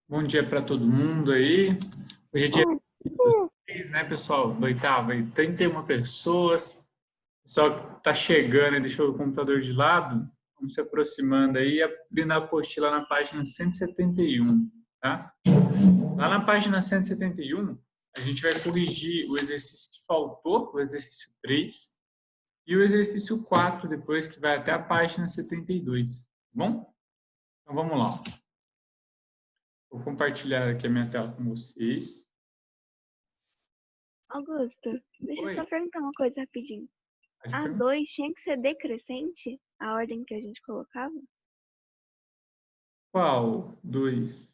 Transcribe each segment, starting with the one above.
Bom dia para todo mundo aí. Hoje é dia 6, né, pessoal? Do oitavo aí, 31 pessoas. O pessoal que tá chegando e deixou o computador de lado, vamos se aproximando aí e abrindo a apostila na página 171, tá? Lá na página 171, a gente vai corrigir o exercício que faltou, o exercício 3, e o exercício 4 depois, que vai até a página 72, tá bom? Então vamos lá. Vou compartilhar aqui a minha tela com vocês. Augusto, deixa eu Oi, só perguntar uma coisa rapidinho. pode A perguntar. 2 tinha que ser decrescente? A ordem que a gente colocava? Qual? Dois.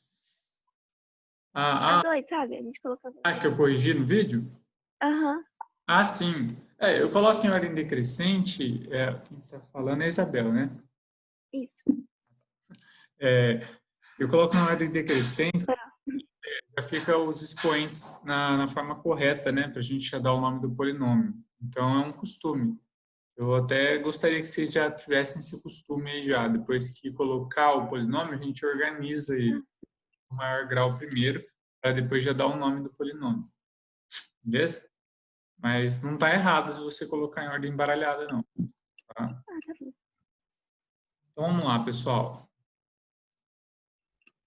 A Ah, 2, sabe? A gente colocava. que eu corrigi no vídeo? Aham, Ah, sim. Eu coloco em ordem decrescente, quem está falando é a Isabel, né? isso. É, eu coloco na ordem decrescente, Só. já fica os expoentes na forma correta, né? Para a gente já dar o nome do polinômio. Então, é um costume. Eu até gostaria que vocês já tivessem esse costume aí já. Depois que colocar o polinômio, a gente organiza ele no maior grau primeiro, para depois já dar o nome do polinômio. Beleza? Mas não está errado se você colocar em ordem embaralhada, não. Tá? Ah, tá bom. Então vamos lá, pessoal.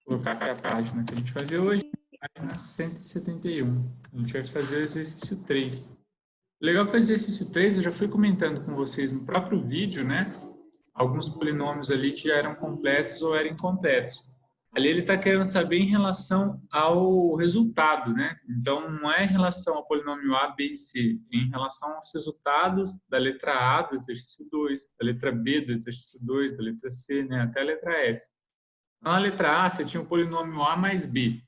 Vou colocar a página que a gente vai ver hoje, página 171. A gente vai fazer o exercício 3. Legal que o exercício 3 eu já fui comentando com vocês no próprio vídeo, né? Alguns polinômios ali que já eram completos ou eram incompletos. Ali ele está querendo saber em relação ao resultado, né? Então, não é em relação ao polinômio A, B e C, é em relação aos resultados da letra A do exercício 2, da letra B do exercício 2, da letra C, né? Até a letra F. Na letra A, você tinha o polinômio A mais B.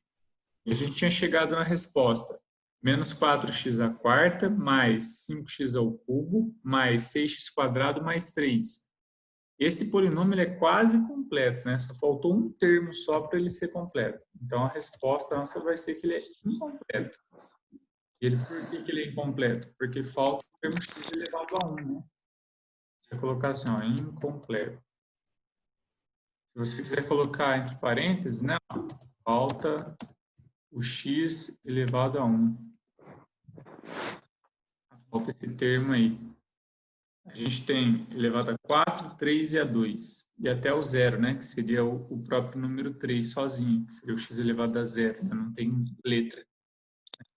E a gente tinha chegado na resposta. Menos 4x à quarta, mais 5x ao cubo, mais 6x quadrado, mais 3. Esse polinômio ele é quase completo, né? Só faltou um termo só para ele ser completo. Então, a resposta nossa vai ser que ele é incompleto. Por que ele é incompleto? Porque falta o termo x elevado a 1, né? Você vai colocar assim, ó, incompleto. Se você quiser colocar entre parênteses, né? Falta o x elevado a 1. Falta esse termo aí. A gente tem elevado a 4, 3 e a 2. E até o zero, né? Que seria o próprio número 3 sozinho. Que seria o x elevado a zero. Né? Não tem letra.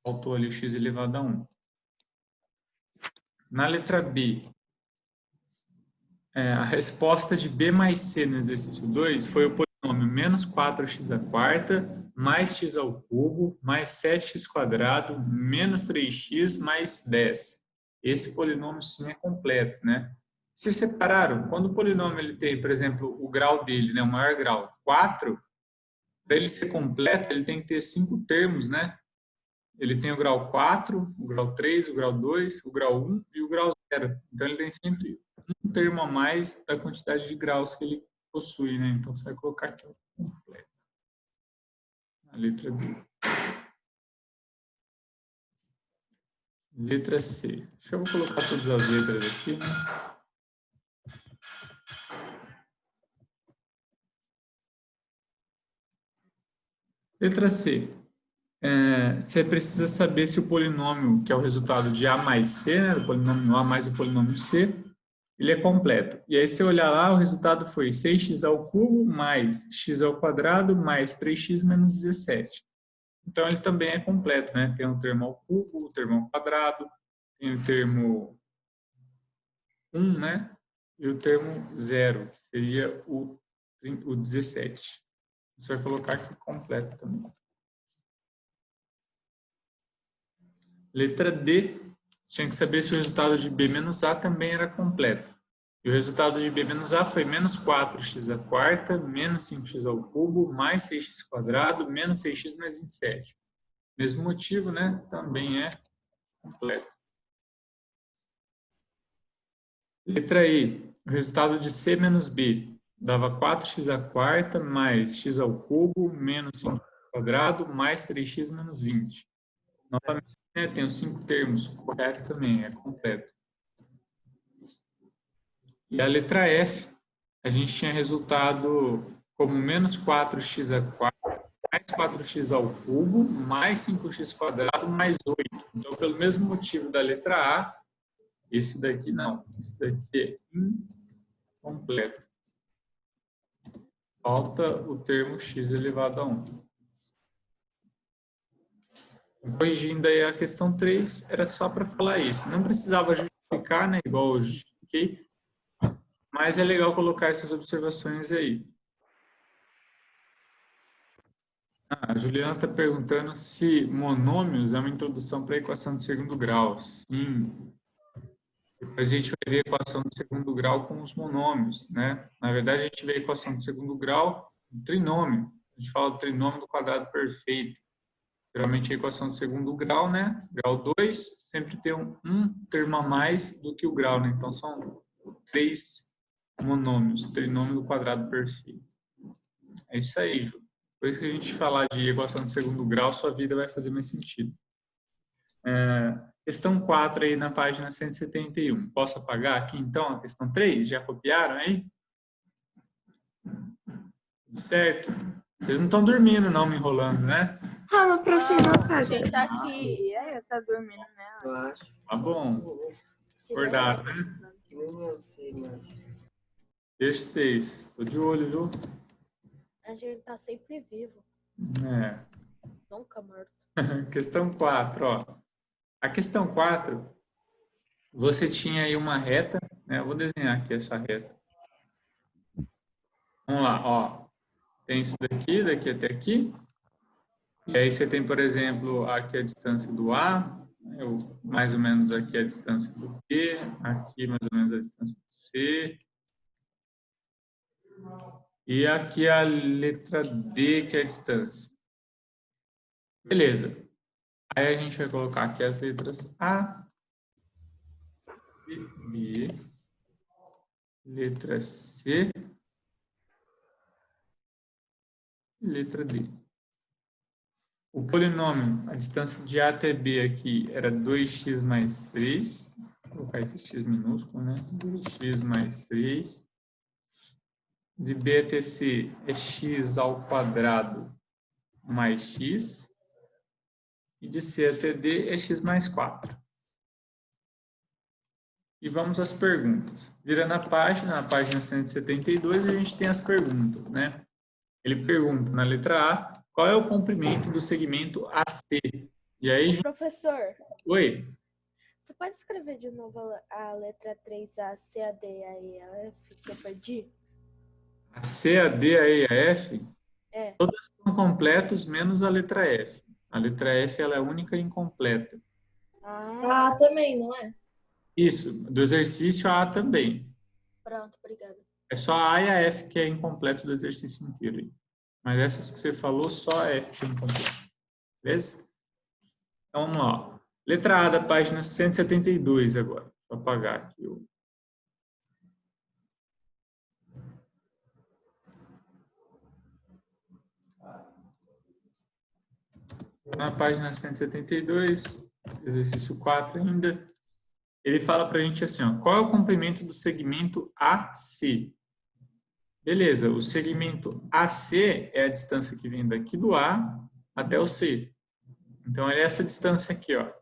Faltou ali o x elevado a 1. Na letra B, a resposta de B mais C no exercício 2 foi o polinômio menos 4x à quarta, mais x ao cubo, mais 7x quadrado, menos 3x, mais 10. Esse polinômio sim é completo, né? Se separaram, quando o polinômio ele tem, por exemplo, o grau dele, né, o maior grau, 4, para ele ser completo, ele tem que ter 5 termos, né? Ele tem o grau 4, o grau 3, o grau 2, o grau 1 e o grau 0. Então, ele tem sempre um termo a mais da quantidade de graus que ele possui, né? Então, você vai colocar aqui o completo. A letra B. Letra C. Deixa eu colocar todas as letras aqui, né? Letra C. Você precisa saber se o polinômio, que é o resultado de A mais C, né? O polinômio A mais o polinômio C, ele é completo. E aí, se você olhar lá, o resultado foi 6x ao cubo mais x ao quadrado mais 3x menos 17. Então, ele também é completo, né? Tem o termo ao cubo, o termo ao quadrado, tem o termo 1, né? E o termo 0, que seria o 17. Você vai colocar aqui completo também. Letra D, você tinha que saber se o resultado de B menos A também era completo. E o resultado de B menos A foi menos 4x à quarta, menos 5x ao cubo, mais 6x quadrado, menos 6x mais 27. Mesmo motivo, né? Também é completo. Letra I, o resultado de C menos B dava 4x à quarta, mais x ao cubo, menos 5x quadrado, mais 3x menos 20. Novamente, né, tem os 5 termos, correto também, é completo. E a letra F, a gente tinha resultado como menos 4x à quarta, mais 4x ao cubo mais 5x quadrado mais 8. Então, pelo mesmo motivo da letra A, esse daqui não. Esse daqui é incompleto. Falta o termo x elevado a 1. Corrigindo aí a questão 3, era só para falar isso. Não precisava justificar, né? Igual eu justifiquei. Mas é legal colocar essas observações aí. A Juliana está perguntando se monômios é uma introdução para a equação de segundo grau. Sim. A gente vai ver a equação de segundo grau com os monômios, né? Na verdade, a gente vê a equação de segundo grau do trinômio. A gente fala do trinômio do quadrado perfeito. Geralmente a equação de segundo grau, né? Grau 2 sempre tem um termo a mais do que o grau, né? Então são 3 monômios, trinômio do quadrado perfeito. É isso aí, Ju. Depois que a gente falar de equação de segundo grau, sua vida vai fazer mais sentido. Questão 4 aí na página 171. Posso apagar aqui então a questão 3? Já copiaram aí? Tudo certo? Vocês não estão dormindo não, me enrolando, né? Ah, o prof não apaga. Quem tá aqui tá dormindo, né? Eu acho. Tá bom. Acordado, né? Que nem eu sei, mas... Deixa 6. Tô de olho, viu? A gente tá sempre vivo, É. nunca morto. Questão 4, ó. A questão 4, você tinha aí uma reta, né? Eu vou desenhar aqui essa reta. Vamos lá, ó. Tem isso daqui, daqui até aqui. E aí você tem, por exemplo, aqui a distância do A, mais ou menos aqui a distância do B, aqui mais ou menos a distância do C. E aqui a letra D, que é a distância. Beleza. Aí a gente vai colocar aqui as letras A, B, letra C e letra D. O polinômio, a distância de A até B aqui era 2x mais 3. Vou colocar esse x minúsculo, né? 2x mais 3. De B até C é x ao quadrado mais x. E de C até D é x mais 4. E vamos às perguntas. Virando a página, na página 172, a gente tem as perguntas, né? Ele pergunta na letra A, qual é o comprimento do segmento AC? E aí, Professor, oi? você pode escrever de novo a letra 3A, C, A, D, A, E, A, F, que eu perdi? A C, a D, a E, a F, É. todas são completos, menos a letra F. A letra F ela é única e incompleta. Ah, também, não é? Isso, do exercício a A também. Pronto, obrigada. É só a A e a F que é incompleto do exercício inteiro. Mas essas que você falou, só a F que é incompleta. Beleza? Então, vamos lá. Ó. Letra A da página 172 agora. Vou apagar aqui o... Na página 172, exercício 4 ainda, ele fala para a gente assim, ó, qual é o comprimento do segmento AC? Beleza, o segmento AC é a distância que vem daqui do A até o C. Então, é essa distância aqui, ó.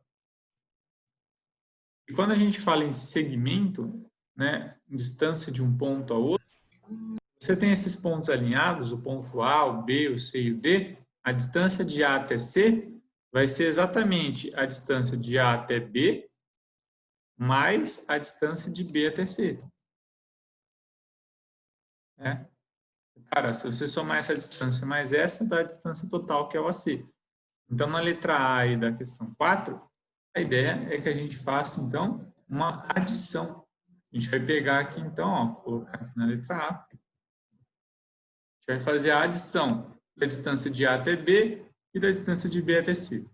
E quando a gente fala em segmento, né, distância de um ponto a outro, você tem esses pontos alinhados, o ponto A, o B, o C e o D, a distância de A até C vai ser exatamente a distância de A até B mais a distância de B até C. Né? Cara, se você somar essa distância mais essa, dá a distância total, que é o AC. Então, na letra A aí da questão 4, a ideia é que a gente faça, então, uma adição. A gente vai pegar aqui, então, ó, colocar aqui na letra A. A gente vai fazer a adição da distância de A até B e da distância de B até C.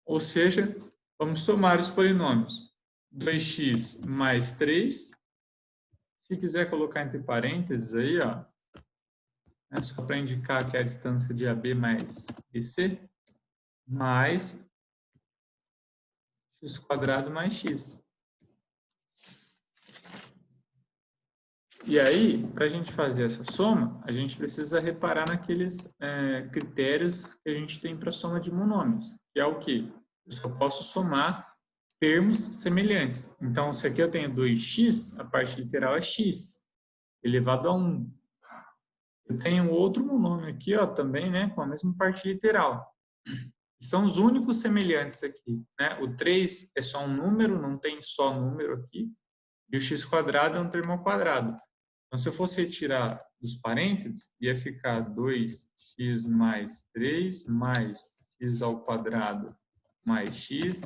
Ou seja, vamos somar os polinômios. 2x mais 3. Se quiser colocar entre parênteses aí, ó, é só para indicar que é a distância de AB mais BC, mais x² mais x. E aí, para a gente fazer essa soma, a gente precisa reparar naqueles critérios que a gente tem para soma de monômios, que é o quê? Eu só posso somar termos semelhantes. Então, se aqui eu tenho 2x, a parte literal é x, elevado a 1. Eu tenho outro monômio aqui, ó, também, né, com a mesma parte literal. São os únicos semelhantes aqui, né? O 3 é só um número, não tem só número aqui. E o x² é um termo ao quadrado. Então, se eu fosse retirar dos parênteses, ia ficar 2x mais 3 mais x² mais x.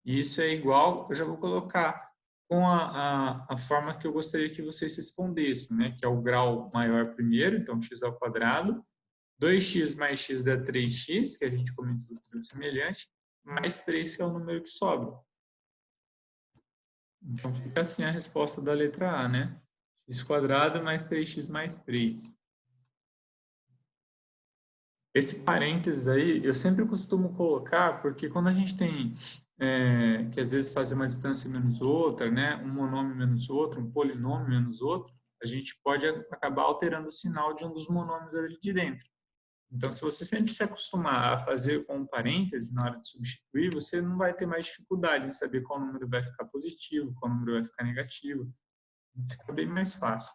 E isso é igual, eu já vou colocar com a forma que eu gostaria que vocês respondessem, né? Que é o grau maior primeiro, então x². 2x mais x dá 3x, que a gente comentou do termo semelhante, mais 3, que é o número que sobra. Então, fica assim a resposta da letra A, né? x² mais 3x mais 3. Esse parênteses aí, eu sempre costumo colocar, porque quando a gente tem que às vezes fazer uma distância menos outra, né? Um monômio menos outro, um polinômio menos outro, a gente pode acabar alterando o sinal de um dos monômios ali de dentro. Então, se você sempre se acostumar a fazer com um parêntese na hora de substituir, você não vai ter mais dificuldade em saber qual número vai ficar positivo, qual número vai ficar negativo. Fica bem mais fácil.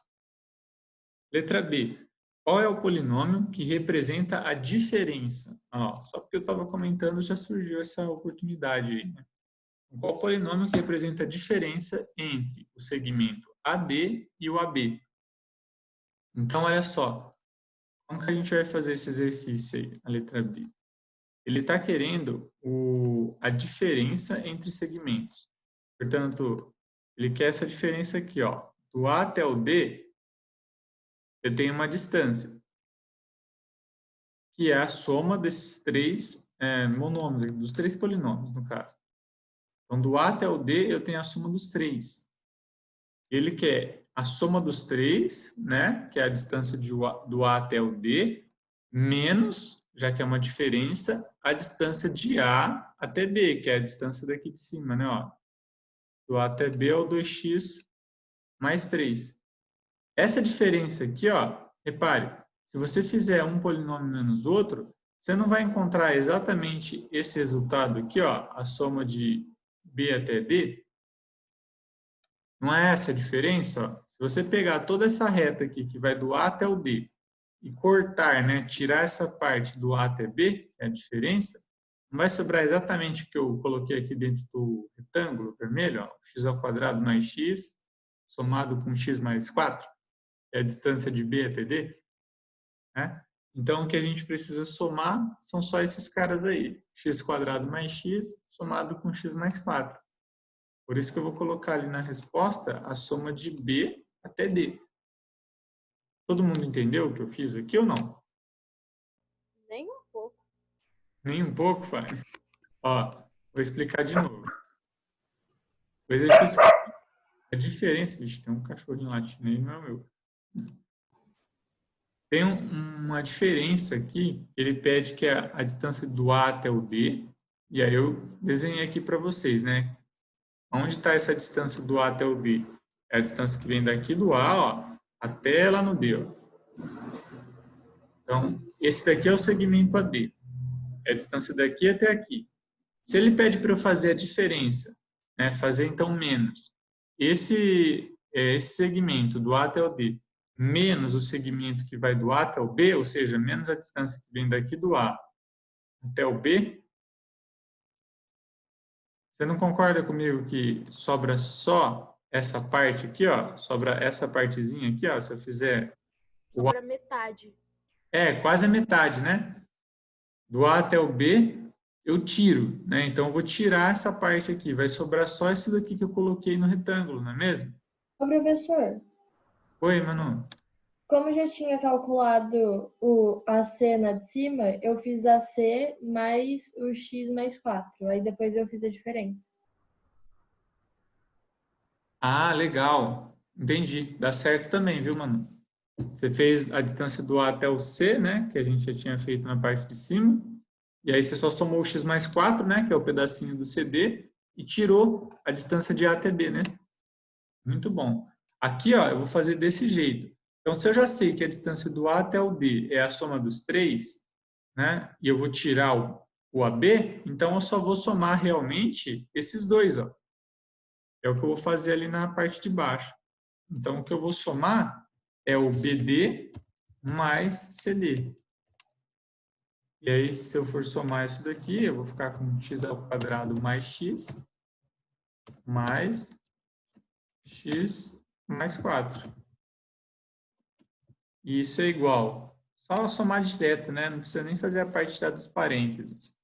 Letra B. Qual é o polinômio que representa a diferença? Só porque eu estava comentando já surgiu essa oportunidade aí, né? Qual polinômio que representa a diferença entre o segmento AD e o AB? Então, olha só. Como que a gente vai fazer esse exercício aí, a letra B? Ele está querendo a diferença entre segmentos. Portanto, ele quer essa diferença aqui, ó. Do A até o D, eu tenho uma distância, que é a soma desses três monômios, dos três polinômios, no caso. Então, do A até o D, eu tenho a soma dos três. Ele quer a soma dos três, né, que é a distância do A até o D, menos, já que é uma diferença, a distância de A até B, que é a distância daqui de cima, né, ó. Do A até B é o 2x mais 3. Essa diferença aqui, ó, repare, se você fizer um polinômio menos outro, você não vai encontrar exatamente esse resultado aqui, ó, a soma de B até D. Não é essa a diferença? Ó. Se você pegar toda essa reta aqui, que vai do A até o D, e cortar, né, tirar essa parte do A até B, que é a diferença, não vai sobrar exatamente o que eu coloquei aqui dentro do retângulo vermelho, ó, x² mais x, somado com x mais 4, que é a distância de B até D. Né? Então, o que a gente precisa somar são só esses caras aí, x² mais x, somado com x mais 4. Por isso que eu vou colocar ali na resposta a soma de B até D. Todo mundo entendeu o que eu fiz aqui ou não? Nem um pouco. Nem um pouco, Fábio? Ó, vou explicar de novo. O exercício... A diferença... Vixe, tem um cachorrinho latindo aí, não é o meu. Tem uma diferença aqui. Ele pede que a distância do A até o D. E aí eu desenhei aqui para vocês, né? Onde está essa distância do A até o D? É a distância que vem daqui do A, ó, até lá no D. Ó. Então, esse daqui é o segmento AD. É a distância daqui até aqui. Se ele pede para eu fazer a diferença, né, fazer então menos, esse segmento do A até o D, menos o segmento que vai do A até o B, ou seja, menos a distância que vem daqui do A até o B, você não concorda comigo que sobra só essa parte aqui, ó? Sobra essa partezinha aqui, ó. Se eu fizer... Sobra metade. Quase a metade, né? Do A até o B, eu tiro, né? Então, eu vou tirar essa parte aqui. Vai sobrar só esse daqui que eu coloquei no retângulo, não é mesmo? Ô, professor, Oi, Manu. como eu já tinha calculado o AC na de cima, eu fiz AC mais o X mais 4. Aí depois eu fiz a diferença. Ah, legal. Entendi. Dá certo também, viu, Manu? Você fez a distância do A até o C, né? Que a gente já tinha feito na parte de cima. E aí você só somou o X mais 4, né? Que é o pedacinho do CD. E tirou a distância de A até B, né? Muito bom. Aqui, ó, eu vou fazer desse jeito. Então, se eu já sei que a distância do A até o D é a soma dos 3, né? E eu vou tirar o AB, então eu só vou somar realmente esses dois, ó. É o que eu vou fazer ali na parte de baixo. Então, o que eu vou somar é o BD mais CD. E aí, se eu for somar isso daqui, eu vou ficar com x ao quadrado mais x mais 4. E isso é igual. Só somar direto, né? Não precisa nem fazer a parte dos parênteses.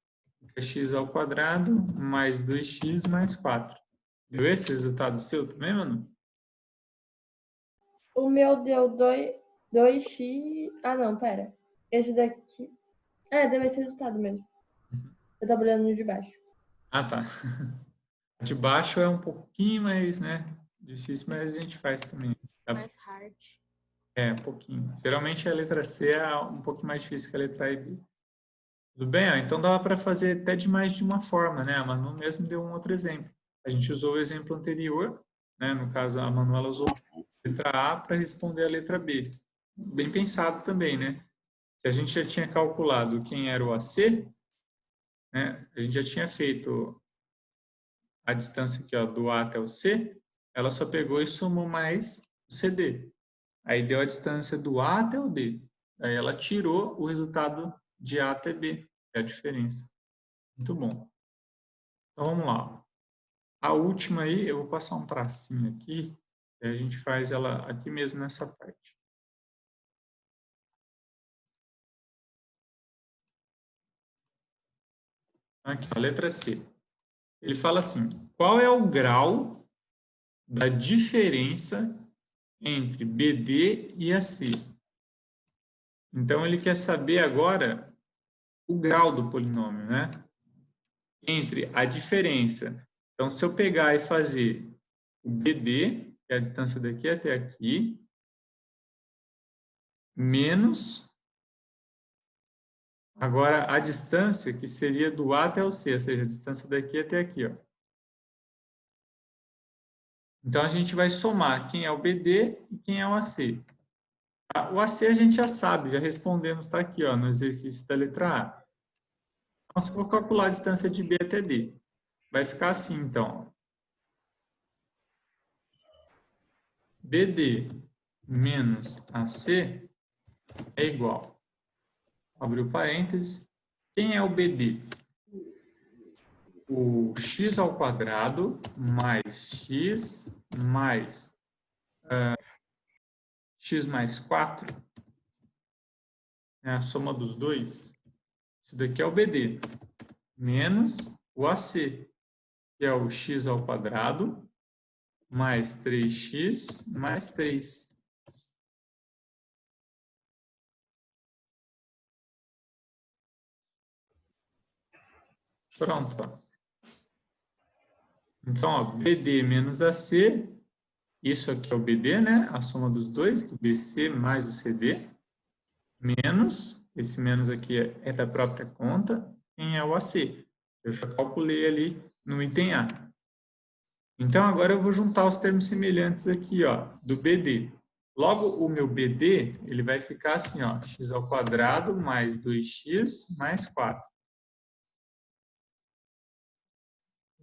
É x ao quadrado mais 2x mais 4. Deu esse resultado seu também, mano? O meu deu 2x. Ah, não, pera. Esse daqui. Deu esse resultado mesmo. Eu tava olhando no de baixo. Ah, tá. De baixo é um pouquinho mais, né? Difícil, mas a gente faz também. Mais hard. É, um pouquinho. Geralmente a letra C é um pouquinho mais difícil que a letra A e B. Tudo bem? Ó, então dava para fazer até de mais de uma forma, né? A Manu mesmo deu um outro exemplo. A gente usou o exemplo anterior, né? No caso, a Manuela usou a letra A para responder a letra B. Bem pensado também, né? Se a gente já tinha calculado quem era o AC, né? A gente já tinha feito a distância aqui, ó, do A até o C, ela só pegou e somou mais o CD. Aí deu a distância do A até o D. Aí ela tirou o resultado de A até B, que é a diferença. Muito bom. Então vamos lá. A última aí, eu vou passar um tracinho aqui, e a gente faz ela aqui mesmo nessa parte. Aqui, a letra C. Ele fala assim, qual é o grau da diferença entre BD e AC? Então, ele quer saber agora o grau do polinômio, né? Entre a diferença. Então, se eu pegar e fazer o BD, que é a distância daqui até aqui, menos agora a distância que seria do A até o C, ou seja, a distância daqui até aqui, ó. Então, a gente vai somar quem é o BD e quem é o AC. O AC a gente já sabe, já respondemos, está aqui, ó, no exercício da letra A. Então, se eu vou calcular a distância de B até D, vai ficar assim, então. BD menos AC é igual. Abriu parênteses. Quem é o BD? O x ao quadrado mais x mais x mais 4 é a soma dos dois. Isso daqui é o BD. Menos o AC, que é o x ao quadrado mais 3x mais 3. Pronto. Ó. Então, ó, BD menos AC, isso aqui é o BD, né? A soma dos dois, do BC mais o CD, menos, esse menos aqui é da própria conta, quem é o AC. Eu já calculei ali no item A. Então, agora eu vou juntar os termos semelhantes aqui, ó, do BD. Logo, o meu BD, ele vai ficar assim, ó, x ao quadrado mais 2x mais 4.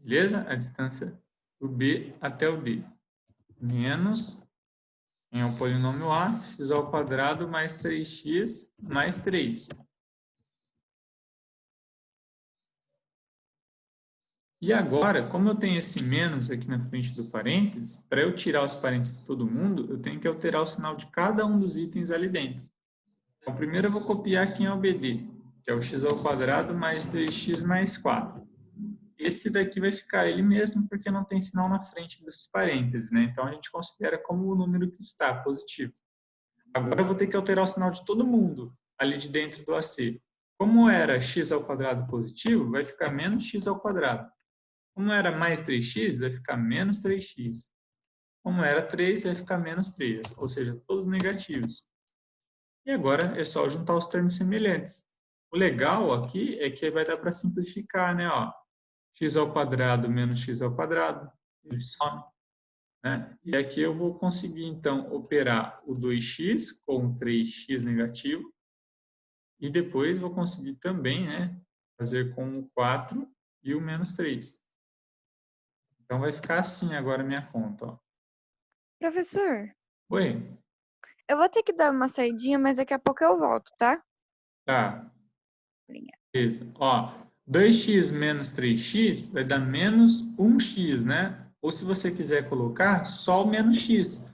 Beleza? A distância do B até o D. Menos, em um polinômio A, x ao quadrado mais 3x mais 3. E agora, como eu tenho esse menos aqui na frente do parênteses, para eu tirar os parênteses de todo mundo, eu tenho que alterar o sinal de cada um dos itens ali dentro. Então, primeiro eu vou copiar quem é o BD, que é o x ao quadrado mais 2x mais 4. Esse daqui vai ficar ele mesmo, porque não tem sinal na frente desses parênteses, né? Então, a gente considera como o número que está positivo. Agora, eu vou ter que alterar o sinal de todo mundo ali de dentro do AC. Como era x ao quadrado positivo, vai ficar menos x ao quadrado. Como era mais 3x, vai ficar menos 3x. Como era 3, vai ficar menos 3, ou seja, todos negativos. E agora é só juntar os termos semelhantes. O legal aqui é que vai dar para simplificar, né? Ó, x ao quadrado menos x ao quadrado, ele some. né? E aqui eu vou conseguir, então, operar o 2x com o 3x negativo. E depois vou conseguir também, né, fazer com o 4 e o menos 3. Então, vai ficar assim agora a minha conta. Ó. Professor, Oi? eu vou ter que dar uma saidinha, mas daqui a pouco eu volto, tá? Tá. Obrigada. Beleza. Ó, 2x menos 3x vai dar menos 1x, né? Ou se você quiser colocar, só o menos x,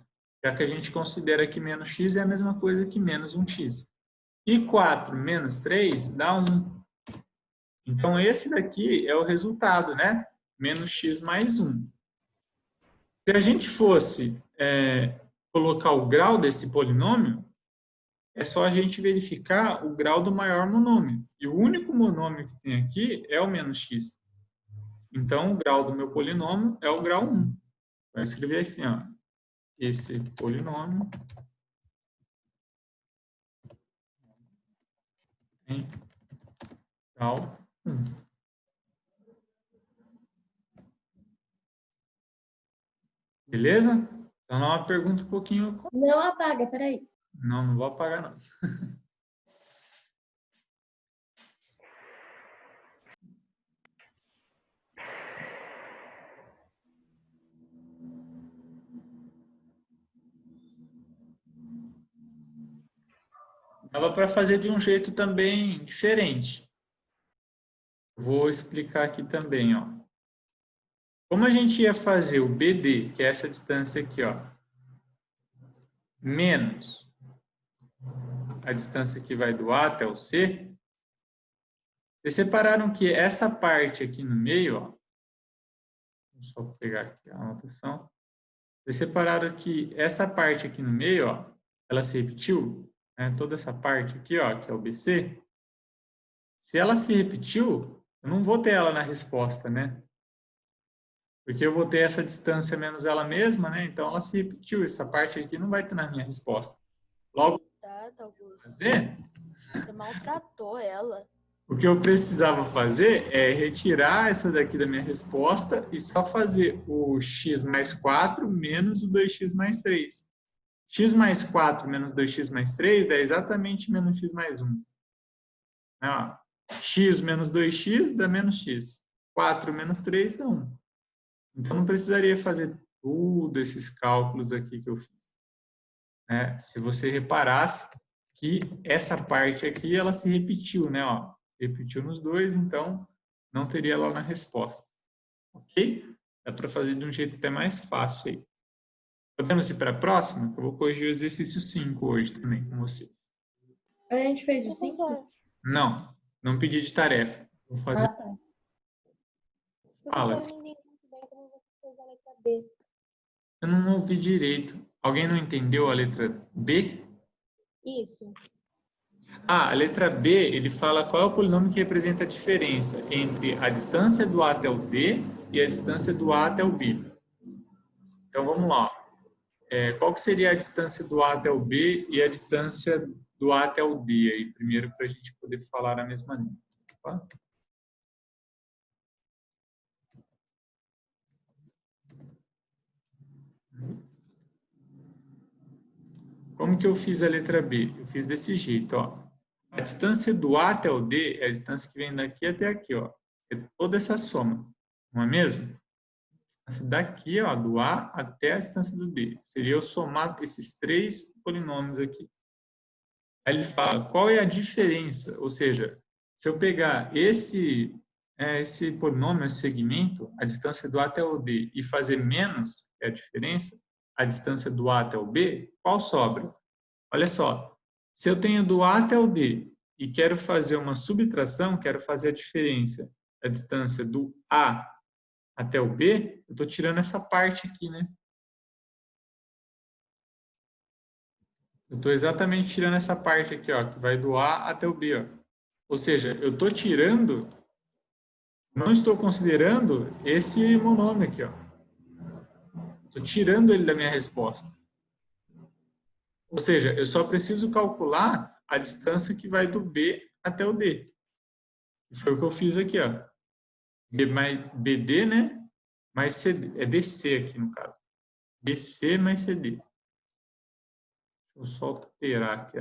já que a gente considera que menos x é a mesma coisa que menos 1x. E 4 menos 3 dá 1. Então, esse daqui é o resultado, né? Menos x mais 1. Se a gente fosse colocar o grau desse polinômio, é só a gente verificar o grau do maior monômio. E o único monômio que tem aqui é o menos x. Então, o grau do meu polinômio é o grau 1. Vai escrever assim, ó. Esse polinômio tem grau 1. Beleza? Então, é uma pergunta um pouquinho... Não apaga, peraí. Não, não vou apagar, não. Dava para fazer de um jeito também diferente. Vou explicar aqui também, ó. Como a gente ia fazer o BD, que é essa distância aqui, ó, menos a distância que vai do A até o C, vocês separaram que essa parte aqui no meio, ó, vou só pegar aqui a anotação, vocês separaram que essa parte aqui no meio, ó, ela se repetiu, né, toda essa parte aqui, ó, que é o BC, se ela se repetiu, eu não vou ter ela na resposta, né? Porque eu vou ter essa distância menos ela mesma, né? Então, ela se repetiu. Essa parte aqui não vai ter na minha resposta. Logo, Augusto. fazer, Você maltratou ela. o que eu precisava fazer é retirar essa daqui da minha resposta e só fazer o x mais 4 menos o 2x mais 3. X mais 4 menos 2x mais 3 dá exatamente menos x mais 1. Ó, x menos 2x dá menos x. 4 menos 3 dá 1. Então, não precisaria fazer todos esses cálculos aqui que eu fiz. Né? Se você reparasse que essa parte aqui, ela se repetiu, né? Ó, repetiu nos dois, então não teria lá na resposta. Ok? Dá para fazer de um jeito até mais fácil aí. Podemos ir para a próxima? Eu vou corrigir o exercício 5 hoje também com vocês. A gente fez o 5? Professor, Não pedi de tarefa. Vou fazer. Ah, tá. Fala. professor, eu não entendi muito bem como você fez a letra B. Eu não ouvi direito. Alguém não entendeu a letra B? Isso. Ah, a letra B, ele fala qual é o polinômio que representa a diferença entre a distância do A até o D e a distância do A até o B. Então, vamos lá. Qual que seria a distância do A até o B e a distância do A até o D? Aí, primeiro, para a gente poder falar a mesma língua. Tá? Como que eu fiz a letra B? Eu fiz desse jeito, ó. A distância do A até o D é a distância que vem daqui até aqui, ó. É toda essa soma, não é mesmo? A distância daqui, ó, do A até a distância do D. Seria eu somar esses três polinômios aqui. Aí ele fala, qual é a diferença? Ou seja, se eu pegar esse polinômio, esse segmento, a distância do A até o D, e fazer menos, que é a diferença, a distância do A até o B, qual sobra? Olha só, se eu tenho do A até o D e quero fazer uma subtração, quero fazer a diferença da distância do A até o B, eu estou tirando essa parte aqui, né? Eu estou exatamente tirando essa parte aqui, ó, que vai do A até o B, ó. Ou seja, eu estou tirando, não estou considerando esse monômio aqui, ó. Estou tirando ele da minha resposta. Ou seja, eu só preciso calcular a distância que vai do B até o D. E foi o que eu fiz aqui, ó. B mais BD, né? Mais CD. É BC aqui no caso. BC mais CD. Deixa eu só alterar aqui.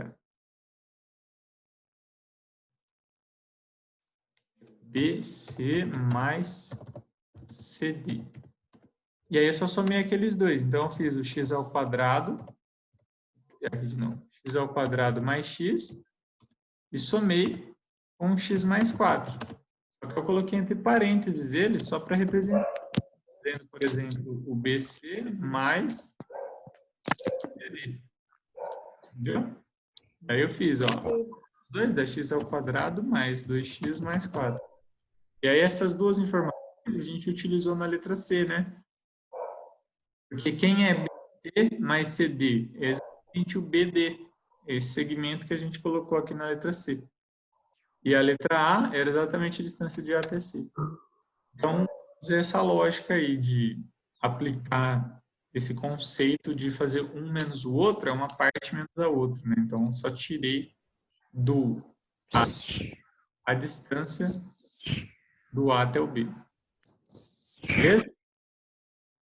BC mais CD. E aí eu só somei aqueles dois. Então, eu fiz o x ao quadrado, x ao quadrado mais x, e somei com x mais 4. Só que eu coloquei entre parênteses ele, só para representar. Dizendo, por exemplo, o BC mais CD. Entendeu? Aí eu fiz, ó, 2 da x ao quadrado mais 2x mais 4. E aí essas duas informações a gente utilizou na letra C, né? Porque quem é BC mais CD? É exatamente o BD, esse segmento que a gente colocou aqui na letra C. E a letra A era exatamente a distância de A até C. Então, usei essa lógica aí de aplicar esse conceito de fazer um menos o outro, é uma parte menos a outra, né? Então, só tirei do a distância do A até o B. Beleza?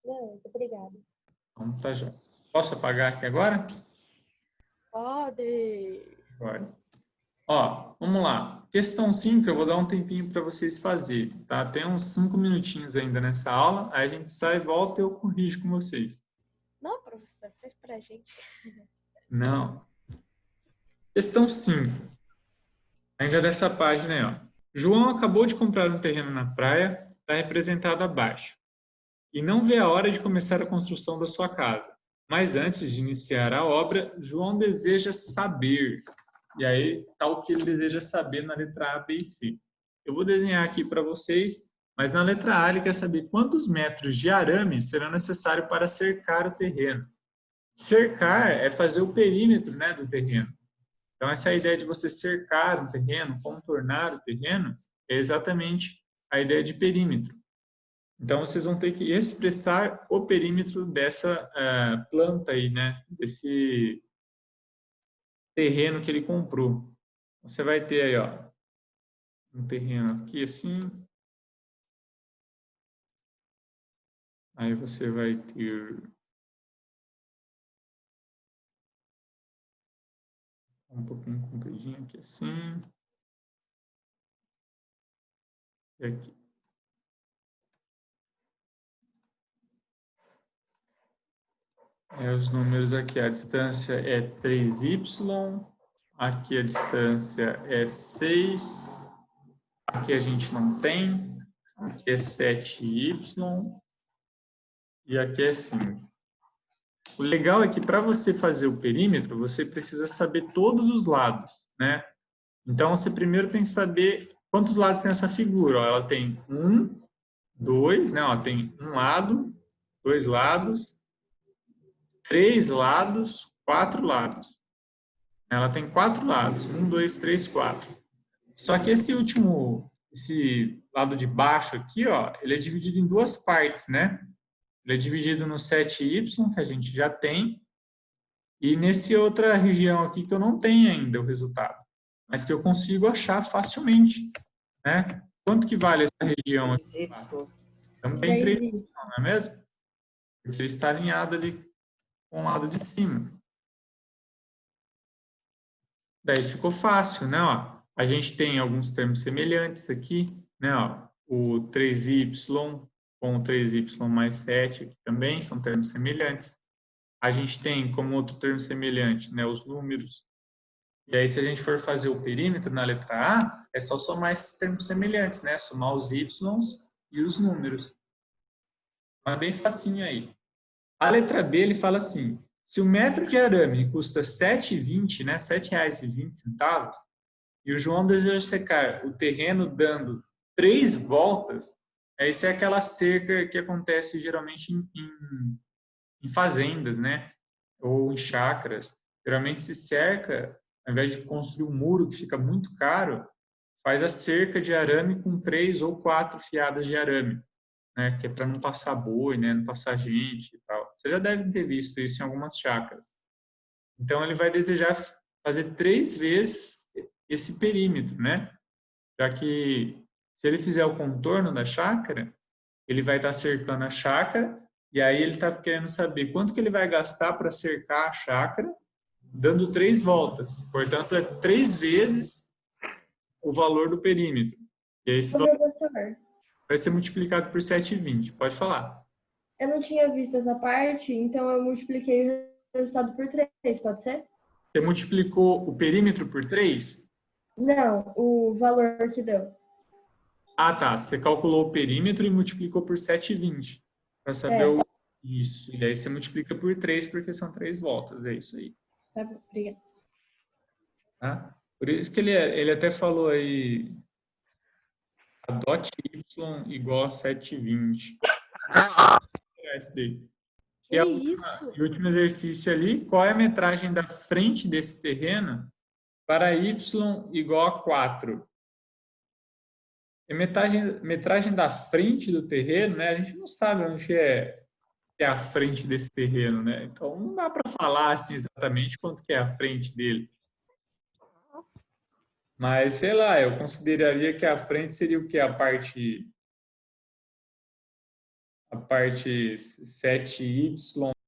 Muito obrigada. Então, tá já. Posso apagar aqui agora? Pode. Agora. Ó, vamos lá. Questão 5, eu vou dar um tempinho para vocês fazerem, tá? Tem uns 5 minutinhos ainda nessa aula, aí a gente sai, volta e eu corrijo com vocês. Não, professor, faz pra gente. Não. Questão 5. Ainda dessa página aí, ó. João acabou de comprar um terreno na praia, está representado abaixo, e não vê a hora de começar a construção da sua casa. Mas antes de iniciar a obra, João deseja saber. E aí está o que ele deseja saber na letra A, B e C. Eu vou desenhar aqui para vocês, mas na letra A ele quer saber quantos metros de arame serão necessários para cercar o terreno. Cercar é fazer o perímetro, né, do terreno. Então, essa ideia de você cercar o terreno, contornar o terreno, é exatamente a ideia de perímetro. Então, vocês vão ter que expressar o perímetro dessa planta aí, né? Desse terreno que ele comprou. Você vai ter aí, ó, um terreno aqui assim. Aí você vai ter um pouquinho compridinho aqui assim. E aqui. Os números aqui, a distância é 3y, aqui a distância é 6, aqui a gente não tem, aqui é 7y e aqui é 5. O legal é que para você fazer o perímetro, você precisa saber todos os lados, né? Então, você primeiro tem que saber quantos lados tem essa figura. Ó, ela tem 1, 2, né? Ó, tem um lado, 2 lados, 3 lados, 4 lados. Ela tem 4 lados. 1, 2, 3, 4. Só que esse lado de baixo aqui, ó, ele é dividido em duas partes, né? Ele é dividido no 7y, que a gente já tem, e nesse outra região aqui que eu não tenho ainda o resultado, mas que eu consigo achar facilmente, né? Quanto que vale essa região aqui? Também 3y, não é mesmo? Porque ele está alinhado ali com o lado de cima. Daí ficou fácil, né? Ó, a gente tem alguns termos semelhantes aqui, né? Ó, o 3y com o 3y mais 7 aqui também são termos semelhantes. A gente tem como outro termo semelhante, né, os números. E aí, se a gente for fazer o perímetro na letra A, é só somar esses termos semelhantes, né? Somar os y's e os números. Mas bem facinho aí. A letra B, ele fala assim, se o metro de arame custa R$ 7,20, né, R$ 7,20, e o João deseja secar o terreno dando 3 voltas, essa é aquela cerca que acontece geralmente em fazendas, né? Ou em chácaras. Geralmente se cerca, ao invés de construir um muro que fica muito caro, faz a cerca de arame com 3 ou 4 fiadas de arame, né? Que é para não passar boi, né? Não passar gente e tal. Você já deve ter visto isso em algumas chácaras. Então ele vai desejar fazer 3 vezes esse perímetro, né? Já que se ele fizer o contorno da chácara, ele vai estar cercando a chácara E aí ele está querendo saber quanto que ele vai gastar para cercar a chácara, dando 3 voltas. Portanto, é 3 vezes o valor do perímetro. E aí esse Ô, valor professor, vai ser multiplicado por 7,20. Pode falar. eu não tinha visto essa parte, então eu multipliquei o resultado por 3, pode ser? Você multiplicou o perímetro por 3? Não, o valor que deu. Ah, tá. Você calculou o perímetro e multiplicou por 7,20. Para saber É. o... Isso. E aí você multiplica por 3, porque são 3 voltas. É isso aí. Tá bom, obrigada. Tá? Por isso que ele até falou aí, a dot y igual a 7,20. Esse daí. Que E isso? o último exercício ali, qual é a metragem da frente desse terreno para y igual a 4? E metragem da frente do terreno, né? A gente não sabe onde é a frente desse terreno, né? Então não dá para falar assim exatamente quanto que é a frente dele. Mas sei lá, eu consideraria que a frente seria o quê? A parte 7y